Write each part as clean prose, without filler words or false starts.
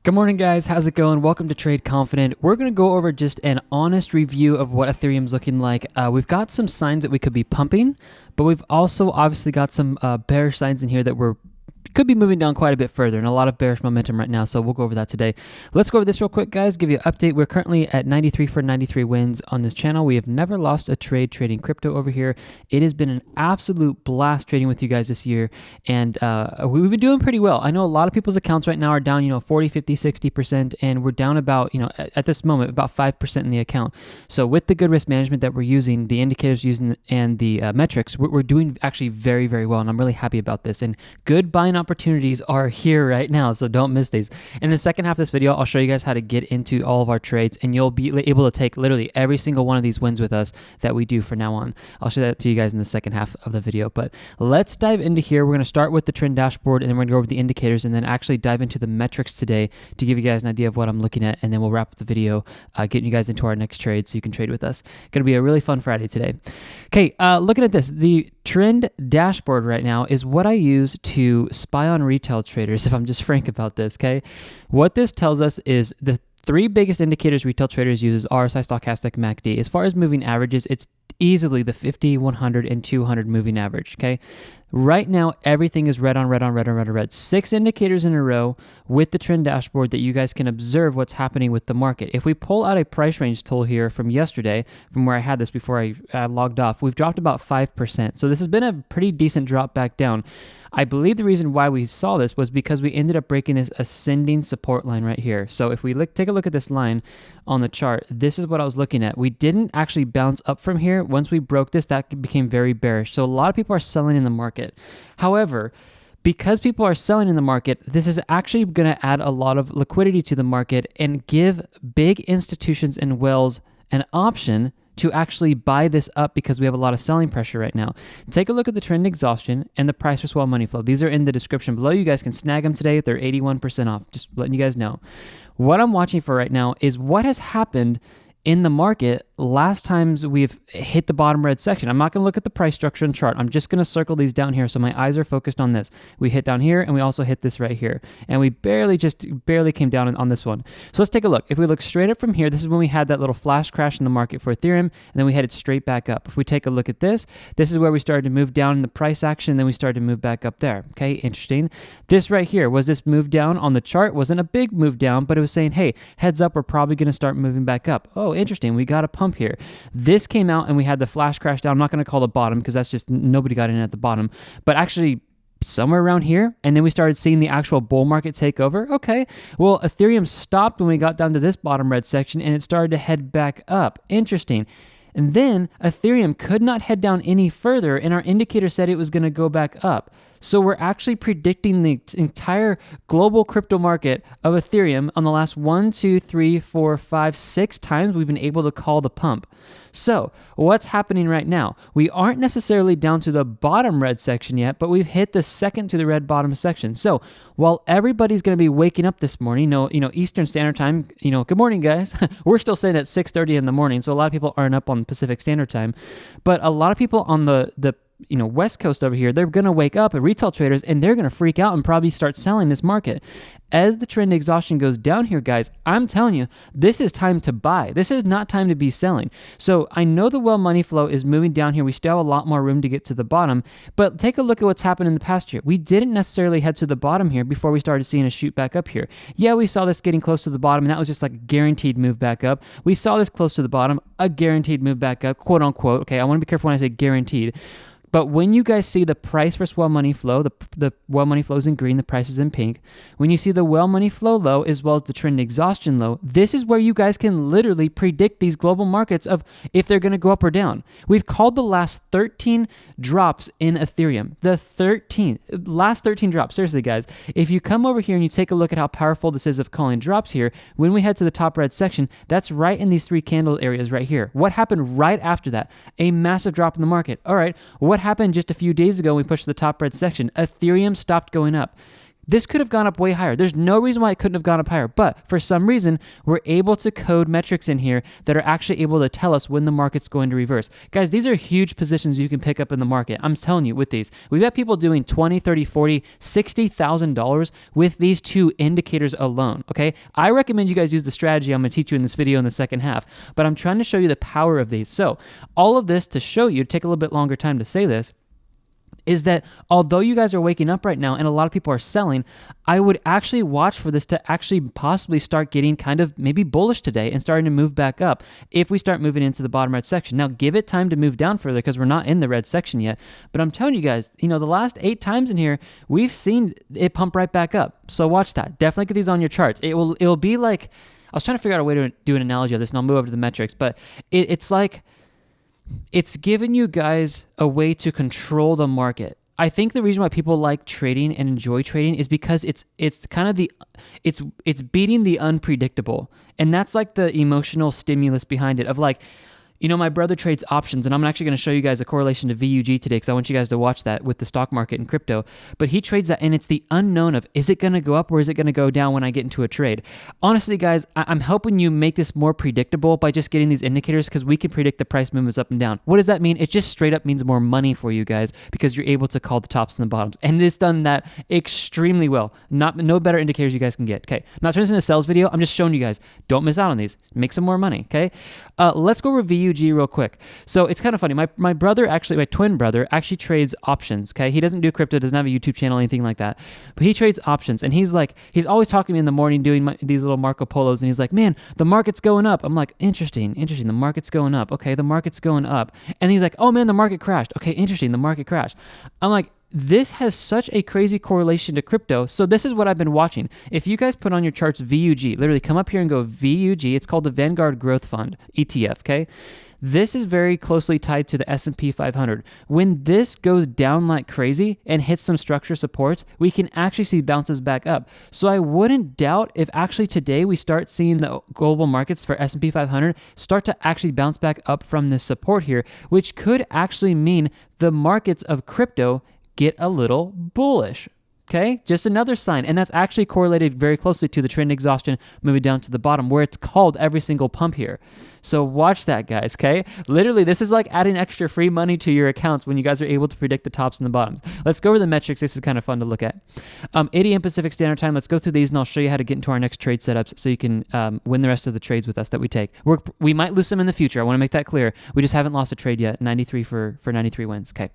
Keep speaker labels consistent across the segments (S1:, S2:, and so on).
S1: Good morning, guys. How's it going? Welcome to Trade Confident. We're going to go over just an honest review of what Ethereum's looking like. We've got some signs that we could be pumping, but we've also obviously got some bearish signs in here that could be moving down quite a bit further, and a lot of bearish momentum right now, so we'll go over that today. Let's go over this real quick, guys, give you an update. We're currently at 93 for 93 wins on this channel. We have never lost a trade trading crypto over here. It has been an absolute blast trading with you guys this year, and we've been doing pretty well. I know a lot of people's accounts right now are down, 40, 50, 60%, and we're down about, at this moment, about 5% in the account. So with the good risk management that we're using, the indicators using, and the metrics, we're doing actually very, very well, and I'm really happy about this. And good buying opportunities are here right now, so don't miss these. In the second half of this video, I'll show you guys how to get into all of our trades, and you'll be able to take literally every single one of these wins with us that we do from now on. I'll show that to you guys in the second half of the video, but let's dive into here. We're going to start with the trend dashboard, and then we're going to go over the indicators, and then actually dive into the metrics today to give you guys an idea of what I'm looking at, and then we'll wrap up the video getting you guys into our next trade so you can trade with us. Going to be a really fun Friday today. Okay, looking at this, the trend dashboard right now is what I use to spy on retail traders, if I'm just frank about this, okay? What this tells us is the three biggest indicators retail traders use is RSI, stochastic, MACD. As far as moving averages, it's easily the 50, 100, and 200 moving average, okay? Right now, everything is red on red on red on red on red. 6 indicators in a row with the trend dashboard that you guys can observe what's happening with the market. If we pull out a price range tool here from yesterday, from where I had this before I logged off, we've dropped about 5%. So this has been a pretty decent drop back down. I believe the reason why we saw this was because we ended up breaking this ascending support line right here. So if we take a look at this line on the chart, this is what I was looking at. We didn't actually bounce up from here. Once we broke this, that became very bearish. So a lot of people are selling in the market. However, because people are selling in the market, this is actually going to add a lot of liquidity to the market and give big institutions and whales an option to actually buy this up because we have a lot of selling pressure right now. Take a look at the trend exhaustion and the price for swell money flow. These are in the description below. You guys can snag them today. They're 81% off. Just letting you guys know. What I'm watching for right now is what has happened in the market last times we've hit the bottom red section. I'm not going to look at the price structure and chart. I'm just going to circle these down here so my eyes are focused on this. We hit down here and we also hit this right here. And we barely came down on this one. So let's take a look. If we look straight up from here, this is when we had that little flash crash in the market for Ethereum, and then we headed straight back up. If we take a look at this, this is where we started to move down in the price action, and then we started to move back up there. Okay, interesting. This right here, was this move down on the chart? Wasn't a big move down, but it was saying, hey, heads up, we're probably going to start moving back up. Oh, interesting. We got a pump here. This came out and we had the flash crash down. I'm not going to call the bottom because that's just nobody got in at the bottom, but actually somewhere around here, and then we started seeing the actual bull market take over. Okay, well, Ethereum stopped when we got down to this bottom red section and it started to head back up. Interesting. And then Ethereum could not head down any further, and our indicator said it was going to go back up. So we're actually predicting the entire global crypto market of Ethereum on the last 1, 2, 3, 4, 5, 6 times we've been able to call the pump. So what's happening right now? We aren't necessarily down to the bottom red section yet, but we've hit the second to the red bottom section. So while everybody's going to be waking up this morning, Eastern Standard Time, good morning, guys. We're still sitting at 6:30 in the morning, so a lot of people aren't up on Pacific Standard Time, but a lot of people on the West Coast over here, they're going to wake up, retail traders, and they're going to freak out and probably start selling this market. As the trend exhaustion goes down here, guys, I'm telling you, this is time to buy. This is not time to be selling. So I know the well money flow is moving down here. We still have a lot more room to get to the bottom, but take a look at what's happened in the past year. We didn't necessarily head to the bottom here before we started seeing a shoot back up here. Yeah, we saw this getting close to the bottom, and that was just like a guaranteed move back up. We saw this close to the bottom, a guaranteed move back up, quote unquote. Okay, I want to be careful when I say guaranteed. But when you guys see the price versus well money flow, the well money flow is in green, the price is in pink. When you see the well money flow low as well as the trend exhaustion low, this is where you guys can literally predict these global markets of if they're going to go up or down. We've called the last 13 drops in Ethereum. Last 13 drops. Seriously, guys. If you come over here and you take a look at how powerful this is of calling drops here, when we head to the top red section, that's right in these 3 candle areas right here. What happened right after that? A massive drop in the market. All right, what happened just a few days ago when we pushed the top red section? Ethereum stopped going up. This could have gone up way higher. There's no reason why it couldn't have gone up higher. But for some reason, we're able to code metrics in here that are actually able to tell us when the market's going to reverse. Guys, these are huge positions you can pick up in the market. I'm telling you, with these, we've got people doing $20, $30, $40, $60,000 with these two indicators alone, okay? I recommend you guys use the strategy I'm going to teach you in this video in the second half, but I'm trying to show you the power of these. So all of this to show you, take a little bit longer time to say this, is that although you guys are waking up right now and a lot of people are selling, I would actually watch for this to actually possibly start getting kind of maybe bullish today and starting to move back up if we start moving into the bottom red section. Now, give it time to move down further because we're not in the red section yet. But I'm telling you guys, the last 8 times in here, we've seen it pump right back up. So watch that. Definitely get these on your charts. It'll be like, I was trying to figure out a way to do an analogy of this, and I'll move over to the metrics, but it's like, it's given you guys a way to control the market. I think the reason why people like trading and enjoy trading is because it's kind of it's beating the unpredictable. And that's like the emotional stimulus behind it of like, my brother trades options, and I'm actually going to show you guys a correlation to VUG today because I want you guys to watch that with the stock market and crypto. But he trades that, and it's the unknown of, is it going to go up or is it going to go down when I get into a trade? Honestly, guys, I'm helping you make this more predictable by just getting these indicators because we can predict the price movements up and down. What does that mean? It just straight up means more money for you guys because you're able to call the tops and the bottoms. And it's done that extremely well. No better indicators you guys can get. Okay, not turning this into a sales video. I'm just showing you guys. Don't miss out on these. Make some more money, okay? Let's go over VUG real quick. So it's kind of funny. My twin brother actually trades options, okay? He doesn't do crypto, doesn't have a YouTube channel, anything like that. But he trades options, and he's always talking to me in the morning doing these little Marco Polos, and he's like, man, the market's going up. I'm like, interesting. The market's going up. Okay, the market's going up. And he's like, oh man, the market crashed. Okay, interesting. The market crashed. I'm like, this has such a crazy correlation to crypto. So this is what I've been watching. If you guys put on your charts VUG, literally come up here and go VUG. It's called the Vanguard Growth Fund, ETF, okay? This is very closely tied to the S&P 500. When this goes down like crazy and hits some structure supports, we can actually see bounces back up. So I wouldn't doubt if actually today we start seeing the global markets for S&P 500 start to actually bounce back up from this support here, which could actually mean the markets of crypto get a little bullish. Okay, just another sign. And that's actually correlated very closely to the trend exhaustion moving down to the bottom where it's called every single pump here. So watch that, guys, okay? Literally, this is like adding extra free money to your accounts when you guys are able to predict the tops and the bottoms. Let's go over the metrics. This is kind of fun to look at. 8 a.m. Pacific Standard Time. Let's go through these, and I'll show you how to get into our next trade setups so you can win the rest of the trades with us that we take. We might lose some in the future. I want to make that clear. We just haven't lost a trade yet. 93 for 93 wins. Okay.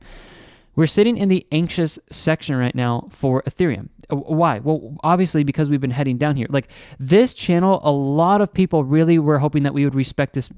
S1: We're sitting in the anxious section right now for Ethereum. Why? Well, obviously because we've been heading down here. Like this channel, a lot of people really were hoping that we would respect this.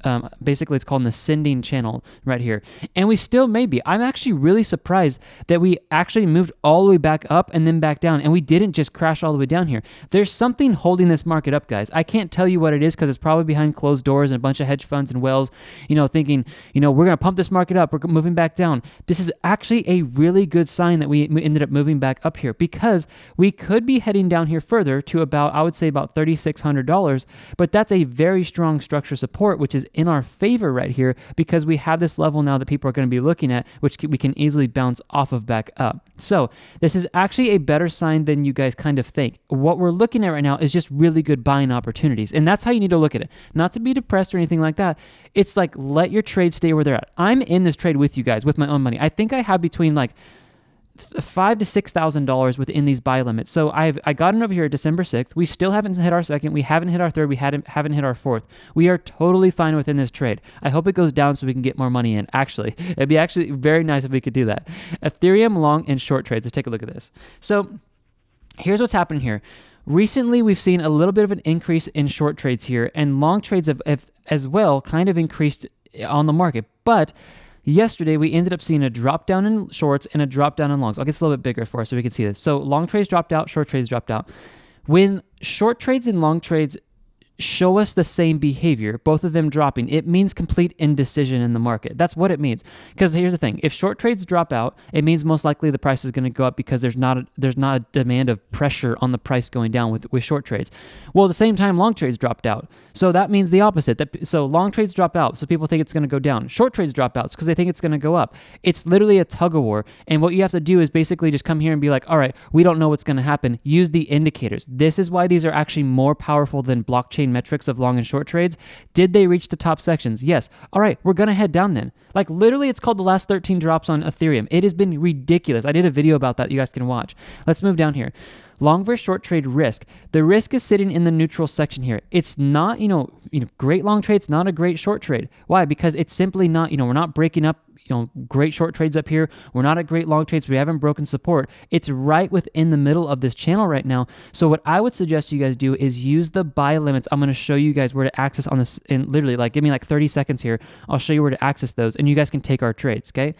S1: Basically, it's called an ascending channel right here. And we still may be. I'm actually really surprised that we actually moved all the way back up and then back down. And we didn't just crash all the way down here. There's something holding this market up, guys. I can't tell you what it is because it's probably behind closed doors and a bunch of hedge funds and whales, thinking, we're going to pump this market up. We're moving back down. This is actually a really good sign that we ended up moving back up here because we could be heading down here further to about $3,600, but that's a very strong structure support, which is in our favor right here because we have this level now that people are going to be looking at, which we can easily bounce off of back up. So this is actually a better sign than you guys kind of think. What we're looking at right now is just really good buying opportunities, and that's how you need to look at it. Not to be depressed or anything like that. It's like, let your trade stay where they're at. I'm in this trade with you guys with my own money. I think I have between like $5,000 to $6,000 within these buy limits. So I got in over here December 6th. We still haven't hit our second. We haven't hit our third. We haven't hit our fourth. We are totally fine within this trade. I hope it goes down so we can get more money in. Actually, it'd be actually very nice if we could do that. Ethereum long and short trades. Let's take a look at this. So here's what's happening here. Recently, we've seen a little bit of an increase in short trades here, and long trades have as well kind of increased on the market. But yesterday, we ended up seeing a drop down in shorts and a drop down in longs. I'll get this a little bit bigger for us so we can see this. So long trades dropped out, short trades dropped out. When short trades and long trades show us the same behavior, both of them dropping. It means complete indecision in the market. That's what it means. Because here's the thing: if short trades drop out, it means most likely the price is going to go up because there's not a demand of pressure on the price going down with short trades. Well, at the same time, long trades dropped out, so that means the opposite. So long trades drop out, so people think it's going to go down. Short trades drop out because they think it's going to go up. It's literally a tug of war, and what you have to do is basically just come here and be like, all right, we don't know what's going to happen. Use the indicators. This is why these are actually more powerful than blockchain metrics of long and short trades. Did they reach the top sections? Yes. All right, we're going to head down then. Like literally, it's called the last 13 drops on Ethereum. It has been ridiculous. I did a video about that you guys can watch. Let's move down here. Long versus short trade risk. The risk is sitting in the neutral section here. It's not, great long trade. It's not a great short trade. Why? Because it's simply not, we're not breaking up, great short trades up here. We're not at great long trades. We haven't broken support. It's right within the middle of this channel right now. So what I would suggest you guys do is use the buy limits. I'm going to show you guys where to access on this in literally give me 30 seconds here. I'll show you where to access those and you guys can take our trades. Okay.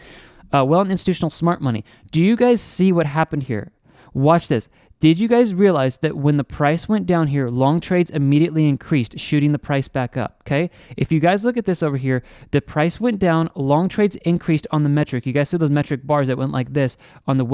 S1: Well, institutional smart money. Do you guys see what happened here? Watch this. Did you guys realize that when the price went down here, long trades immediately increased, shooting the price back up, okay? If you guys look at this over here, the price went down, long trades increased on the metric. You guys see those metric bars that went like this on the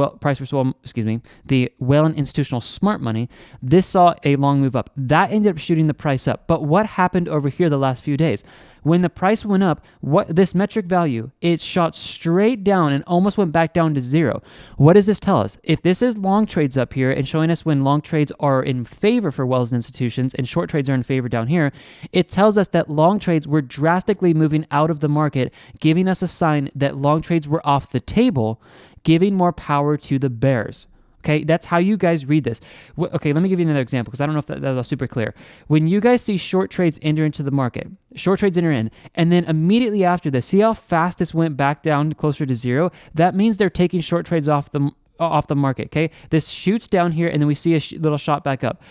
S1: the well and institutional smart money. This saw a long move up. That ended up shooting the price up. But what happened over here the last few days? When the price went up, this metric value, it shot straight down and almost went back down to zero. What does this tell us? If this is long trades up here and showing us when long trades are in favor for wells and institutions and short trades are in favor down here, it tells us that long trades were drastically moving out of the market, giving us a sign that long trades were off the table, giving more power to the bears. Okay, that's how you guys read this. Okay, let me give you another example because I don't know if that was super clear. When you guys see short trades enter into the market, short trades enter in, and then immediately after this, see how fast this went back down closer to zero? That means they're taking short trades off the market, okay? This shoots down here, and then we see a little shot back up.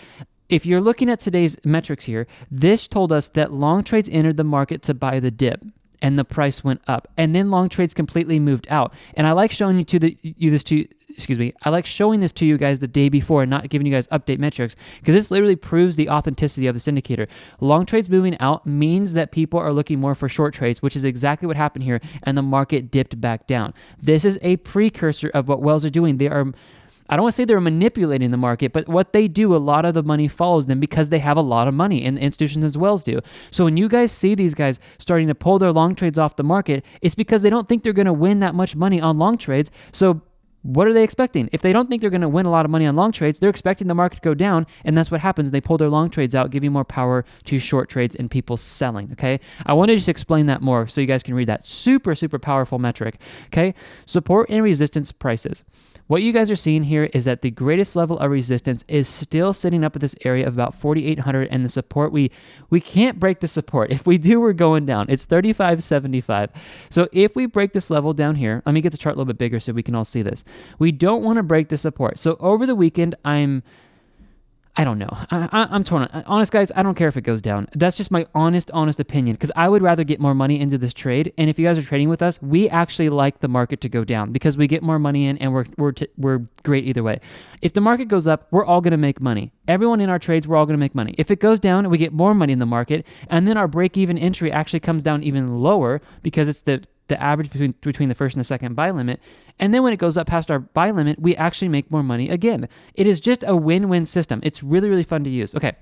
S1: If you're looking at today's metrics here, this told us that long trades entered the market to buy the dip, and the price went up, and then long trades completely moved out. And I like showing I like showing this to you guys the day before and not giving you guys update metrics because this literally proves the authenticity of this indicator. Long trades moving out means that people are looking more for short trades, which is exactly what happened here, and the market dipped back down. This is a precursor of what wells are doing. I don't want to say they're manipulating the market, but what they do, a lot of the money follows them because they have a lot of money, and the institutions as well do. So when you guys see these guys starting to pull their long trades off the market, it's because they don't think they're going to win that much money on long trades. So what are they expecting? If they don't think they're going to win a lot of money on long trades, they're expecting the market to go down, and that's what happens. They pull their long trades out, giving more power to short trades and people selling, okay? I want to just explain that more so you guys can read that. Super, super powerful metric, okay? Support and resistance prices. What you guys are seeing here is that the greatest level of resistance is still sitting up at this area of about 4,800, and the support, we can't break the support. If we do, we're going down. It's 3,575. So if we break this level down here, let me get the chart a little bit bigger so we can all see this. We don't want to break the support. So over the weekend, I don't know. I'm torn. Honest, guys, I don't care if it goes down. That's just my honest opinion because I would rather get more money into this trade. And if you guys are trading with us, we actually like the market to go down because we get more money in and we're great either way. If the market goes up, we're all going to make money. Everyone in our trades, we're all going to make money. If it goes down, we get more money in the market, and then our break-even entry actually comes down even lower because it's the average between the first and the second buy limit. And then when it goes up past our buy limit, we actually make more money again. It is just a win-win system. It's really, really fun to use. Okay,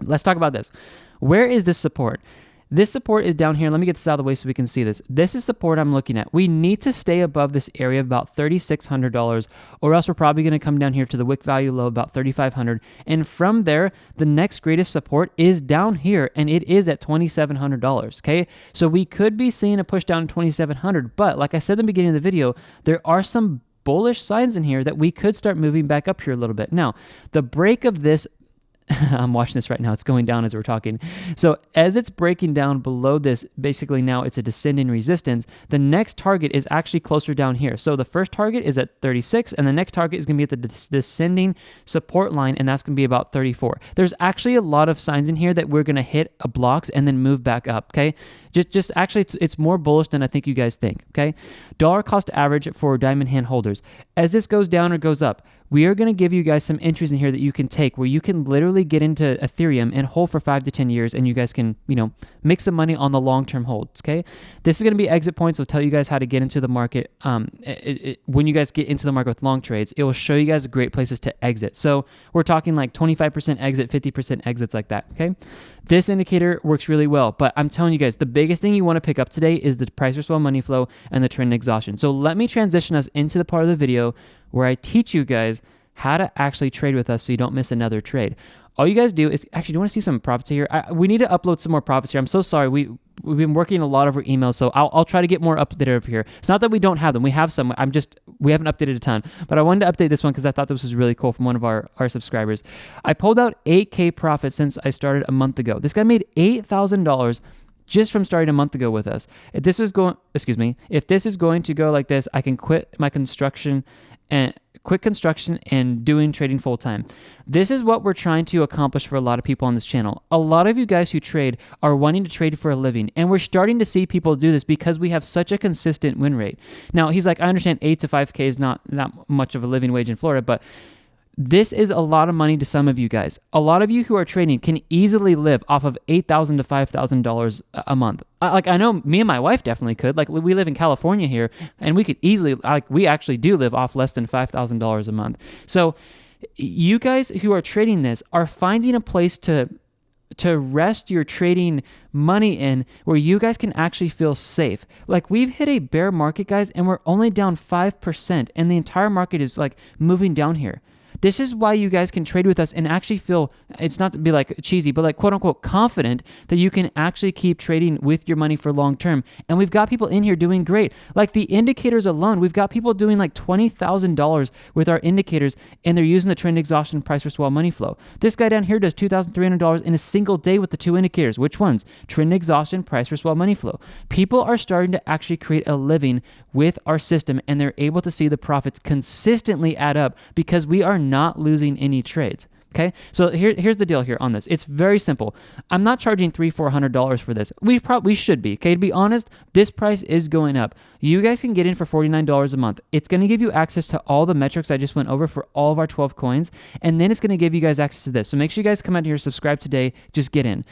S1: let's talk about this. Where is this support? This support is down here. Let me get this out of the way so we can see this. This is support I'm looking at. We need to stay above this area of about $3,600, or else we're probably going to come down here to the wick value low about $3,500. And from there, the next greatest support is down here, and it is at $2,700. Okay, so we could be seeing a push down to $2,700, but like I said in the beginning of the video, there are some bullish signs in here that we could start moving back up here a little bit. Now, the break of this, I'm watching this right now. It's going down as we're talking. So as it's breaking down below this, basically now it's a descending resistance. The next target is actually closer down here. So the first target is at 36, and the next target is going to be at the descending support line, and that's going to be about 34. There's actually a lot of signs in here that we're going to hit blocks and then move back up, okay? Just actually, it's more bullish than I think you guys think, okay? Dollar cost average for diamond hand holders. As this goes down or goes up, we are going to give you guys some entries in here that you can take where you can literally get into Ethereum and hold for 5 to 10 years, and you guys can, make some money on the long-term holds, okay? This is going to be exit points. It'll tell you guys how to get into the market. When you guys get into the market with long trades, it will show you guys great places to exit. So we're talking like 25% exit, 50% exits like that, okay? This indicator works really well, but I'm telling you guys, the biggest thing you want to pick up today is the price versus money flow and the trend exhaustion. So let me transition us into the part of the video where I teach you guys how to actually trade with us so you don't miss another trade. All you guys do is, actually, do you want to see some profits here? We need to upload some more profits here. I'm so sorry. We've been working a lot over email, so I'll try to get more updated over here. It's not that we don't have them. We have some. We haven't updated a ton, but I wanted to update this one because I thought this was really cool from one of our subscribers. I pulled out 8K profit since I started a month ago. This guy made $8,000 just from starting a month ago with us. If this is going to go like this, I can quit construction and doing trading full time. This is what we're trying to accomplish for a lot of people on this channel. A lot of you guys who trade are wanting to trade for a living, and we're starting to see people do this because we have such a consistent win rate. Now, he's like, I understand 8 to 5K is not much of a living wage in Florida, but this is a lot of money to some of you guys. A lot of you who are trading can easily live off of $8,000 to $5,000 a month. I know me and my wife definitely could. Like, we live in California here, and we could easily, we actually do live off less than $5,000 a month. So you guys who are trading this are finding a place to rest your trading money in where you guys can actually feel safe. Like, we've hit a bear market, guys, and we're only down 5%, and the entire market is like moving down here. This is why you guys can trade with us and actually feel, it's not to be like cheesy, but like quote unquote confident that you can actually keep trading with your money for long term. And we've got people in here doing great. Like the indicators alone, we've got people doing like $20,000 with our indicators, and they're using the trend exhaustion, price versus money flow. This guy down here does $2,300 in a single day with the two indicators. Which ones? Trend exhaustion, price versus money flow. People are starting to actually create a living with our system, and they're able to see the profits consistently add up because we are not losing any trades. Okay, so here's the deal here on this. It's very simple. I'm not charging $300-$400 for this. We should be. Okay, to be honest, this price is going up. You guys can get in for $49 a month. It's going to give you access to all the metrics I just went over for all of our 12 coins, and then it's going to give you guys access to this. So make sure you guys come out here, subscribe today, just get in.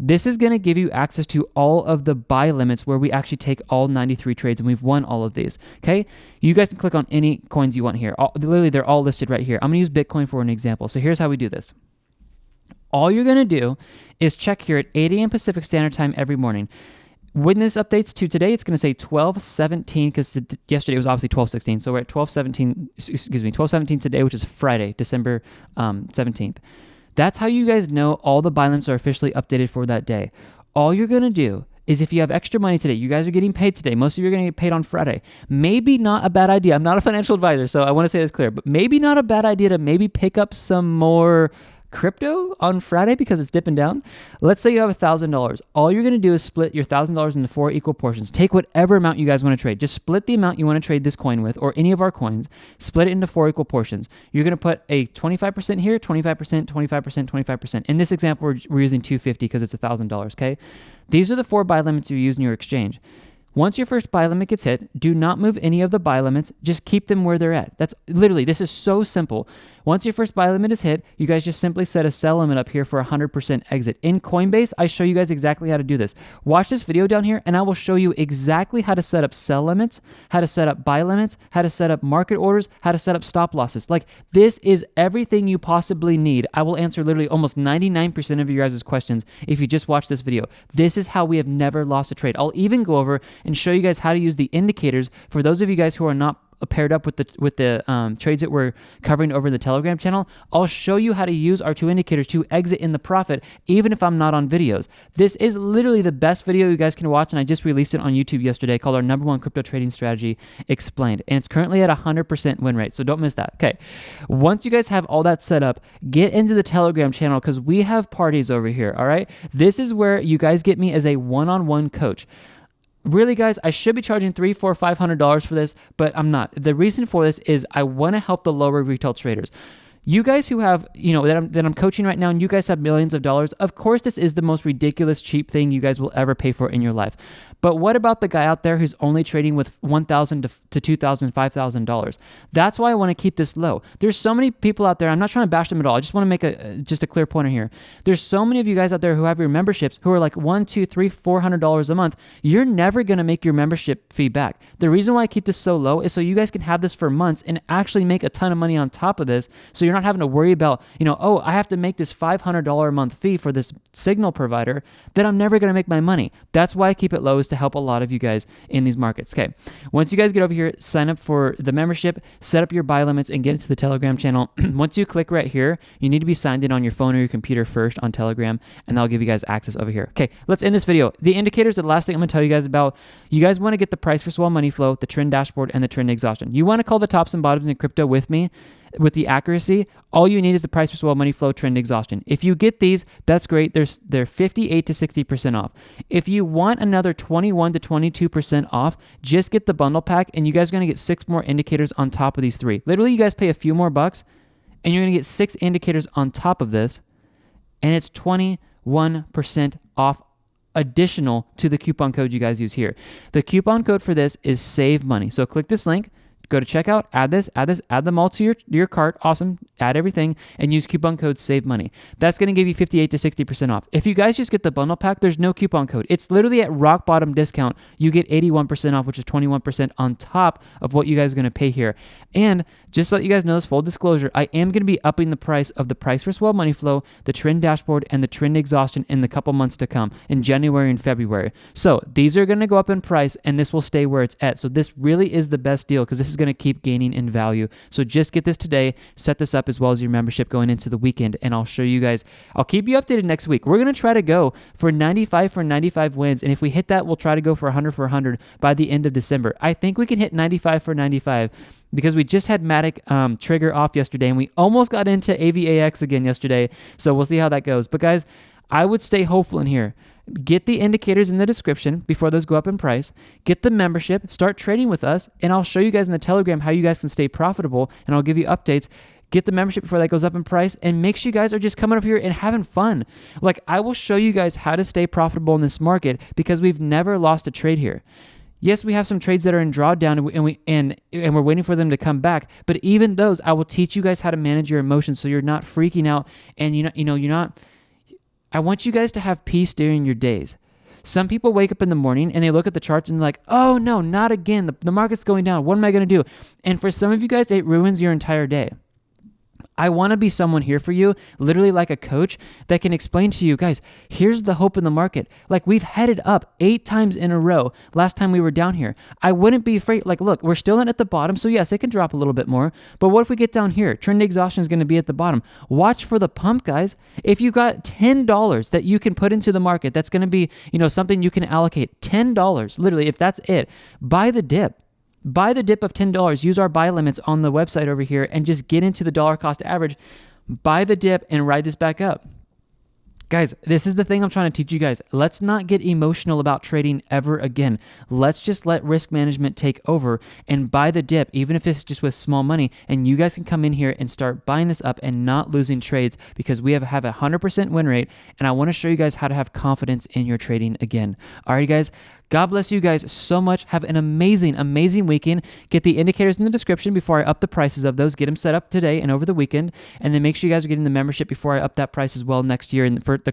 S1: This is going to give you access to all of the buy limits where we actually take all 93 trades, and we've won all of these, okay? You guys can click on any coins you want here. Literally, they're all listed right here. I'm going to use Bitcoin for an example. So here's how we do this. All you're going to do is check here at 8 a.m. Pacific Standard Time every morning. When this updates to today, it's going to say 12:17 because yesterday was obviously 12:16. So we're at 12:17 today, which is Friday, December 17th. That's how you guys know all the buy limits are officially updated for that day. All you're going to do is, if you have extra money today, you guys are getting paid today. Most of you are going to get paid on Friday. Maybe not a bad idea. I'm not a financial advisor, so I want to say this clear, but maybe not a bad idea to maybe pick up some more crypto on Friday because it's dipping down. Let's say you have $1,000. All you're going to do is split your $1,000 into 4 equal portions. Take whatever amount you guys want to trade. Just split the amount you want to trade this coin with, or any of our coins. Split it into 4 equal portions. You're going to put a 25% here, 25%, 25%, 25%. In this example, we're using 250 because it's $1,000, okay? These are the 4 buy limits you use in your exchange. Once your first buy limit gets hit, do not move any of the buy limits. Just keep them where they're at. That's literally, this is so simple. Once your first buy limit is hit, you guys just simply set a sell limit up here for 100% exit. In Coinbase, I show you guys exactly how to do this. Watch this video down here, and I will show you exactly how to set up sell limits, how to set up buy limits, how to set up market orders, how to set up stop losses. Like, this is everything you possibly need. I will answer literally almost 99% of you guys' questions if you just watch this video. This is how we have never lost a trade. I'll even go over and show you guys how to use the indicators for those of you guys who are not paired up with the trades that we're covering over the Telegram channel. I'll show you how to use our 2 indicators to exit in the profit, even if I'm not on videos. This is literally the best video you guys can watch, and I just released it on YouTube yesterday, called our #1 crypto trading strategy explained, and it's currently at 100% win rate, so don't miss that. Okay, once you guys have all that set up, get into the Telegram channel because we have parties over here, all right? This is where you guys get me as a one-on-one coach. Really, guys, I should be charging $300, $400, $500 for this, but I'm not. The reason for this is I want to help the lower retail traders. You guys who have, that I'm coaching right now, and you guys have millions of dollars, of course this is the most ridiculous cheap thing you guys will ever pay for in your life. But what about the guy out there who's only trading with $1,000 to $2,000, $5,000? That's why I want to keep this low. There's so many people out there. I'm not trying to bash them at all. I just want to make just a clear pointer here. There's so many of you guys out there who have your memberships who are like $100, $200, $300, $400 a month. You're never going to make your membership fee back. The reason why I keep this so low is so you guys can have this for months and actually make a ton of money on top of this. So you're not having to worry about, oh, I have to make this $500 a month fee for this signal provider, then I'm never going to make my money. That's why I keep it low, is to help a lot of you guys in these markets. Okay, once you guys get over here, sign up for the membership, set up your buy limits, and get into the Telegram channel. Once you click right here, you need to be signed in on your phone or your computer first on Telegram, and that'll give you guys access over here. Okay, let's end this video. The indicators are the last thing I'm going to tell you guys about. You guys want to get the price for swell money flow, the trend dashboard, and the trend exhaustion. You want to call the tops and bottoms in crypto with me with the accuracy. All you need is the price for swell money flow, trend exhaustion. If you get these, that's great. They're 58 to 60% off. If you want another 21 to 22% off, just get the bundle pack, and you guys are going to get 6 more indicators on top of these 3. Literally, you guys pay a few more bucks and you're going to get 6 indicators on top of this, and it's 21% off additional to the coupon code you guys use here. The coupon code for this is save money. So click this link, go to checkout, add them all to your cart. Awesome. Add everything and use coupon code save money. That's going to give you 58 to 60% off. If you guys just get the bundle pack, there's no coupon code. It's literally at rock bottom discount. You get 81% off, which is 21% on top of what you guys are going to pay here. And just to let you guys know, this full disclosure, I am going to be upping the price of the price for swell money flow, the trend dashboard, and the trend exhaustion in the couple months to come in January and February. So these are going to go up in price, and this will stay where it's at. So this really is the best deal because this is going to keep gaining in value. So just get this today, set this up as well as your membership going into the weekend, and I'll show you guys. I'll keep you updated next week. We're going to try to go for 95 for 95 wins, and if we hit that, we'll try to go for 100 for 100 by the end of December. I think we can hit 95 for 95 because we just had Matic trigger off yesterday, and we almost got into AVAX again yesterday, so we'll see how that goes. But guys, I would stay hopeful in here. Get the indicators in the description before those go up in price. Get the membership, start trading with us, and I'll show you guys in the Telegram how you guys can stay profitable, and I'll give you updates. Get the membership before that goes up in price, and make sure you guys are just coming over here and having fun. Like, I will show you guys how to stay profitable in this market because we've never lost a trade here. Yes, we have some trades that are in drawdown, and we're waiting for them to come back. But even those, I will teach you guys how to manage your emotions so you're not freaking out, and you're not. I want you guys to have peace during your days. Some people wake up in the morning and they look at the charts and they're like, oh no, not again. The market's going down. What am I going to do? And for some of you guys, it ruins your entire day. I want to be someone here for you, literally like a coach that can explain to you, guys, here's the hope in the market. Like, we've headed up 8 times in a row last time we were down here. I wouldn't be afraid. Like, look, we're still in at the bottom, so yes, it can drop a little bit more. But what if we get down here? Trend exhaustion is going to be at the bottom. Watch for the pump, guys. If you got $10 that you can put into the market, that's going to be, something you can allocate. $10, literally, if that's it, buy the dip. Buy the dip of $10. Use our buy limits on the website over here and just get into the dollar cost average. Buy the dip and ride this back up. Guys, this is the thing I'm trying to teach you guys. Let's not get emotional about trading ever again. Let's just let risk management take over and buy the dip, even if it's just with small money. And you guys can come in here and start buying this up and not losing trades because we have a 100% win rate. And I want to show you guys how to have confidence in your trading again. All right, guys. God bless you guys so much. Have an amazing, amazing weekend. Get the indicators in the description before I up the prices of those. Get them set up today and over the weekend. And then make sure you guys are getting the membership before I up that price as well next year. And for the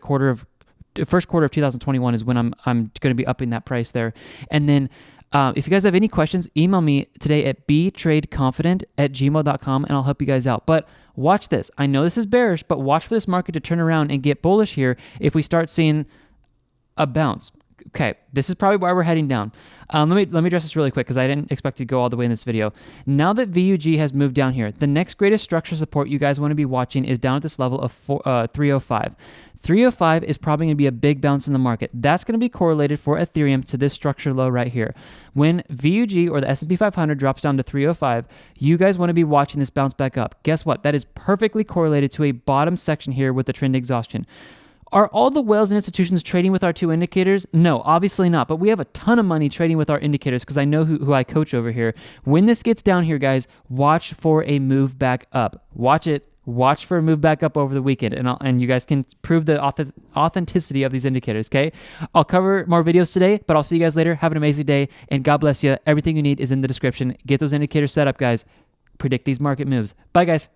S1: first quarter of 2021 is when I'm going to be upping that price there. And then if you guys have any questions, email me today at betradeconfident@gmail.com and I'll help you guys out. But watch this. I know this is bearish, but watch for this market to turn around and get bullish here if we start seeing a bounce. Okay, this is probably why we're heading down. Let me address this really quick because I didn't expect to go all the way in this video. Now that VUG has moved down here, the next greatest structure support you guys want to be watching is down at this level of 305. 305 is probably going to be a big bounce in the market. That's going to be correlated for Ethereum to this structure low right here. When VUG or the S&P 500 drops down to 305, you guys want to be watching this bounce back up. Guess what? That is perfectly correlated to a bottom section here with the trend exhaustion. Are all the whales and institutions trading with our 2 indicators? No, obviously not. But we have a ton of money trading with our indicators because I know who I coach over here. When this gets down here, guys, watch for a move back up. Watch it. Watch for a move back up over the weekend, and you guys can prove the authenticity of these indicators, okay? I'll cover more videos today, but I'll see you guys later. Have an amazing day, and God bless you. Everything you need is in the description. Get those indicators set up, guys. Predict these market moves. Bye, guys.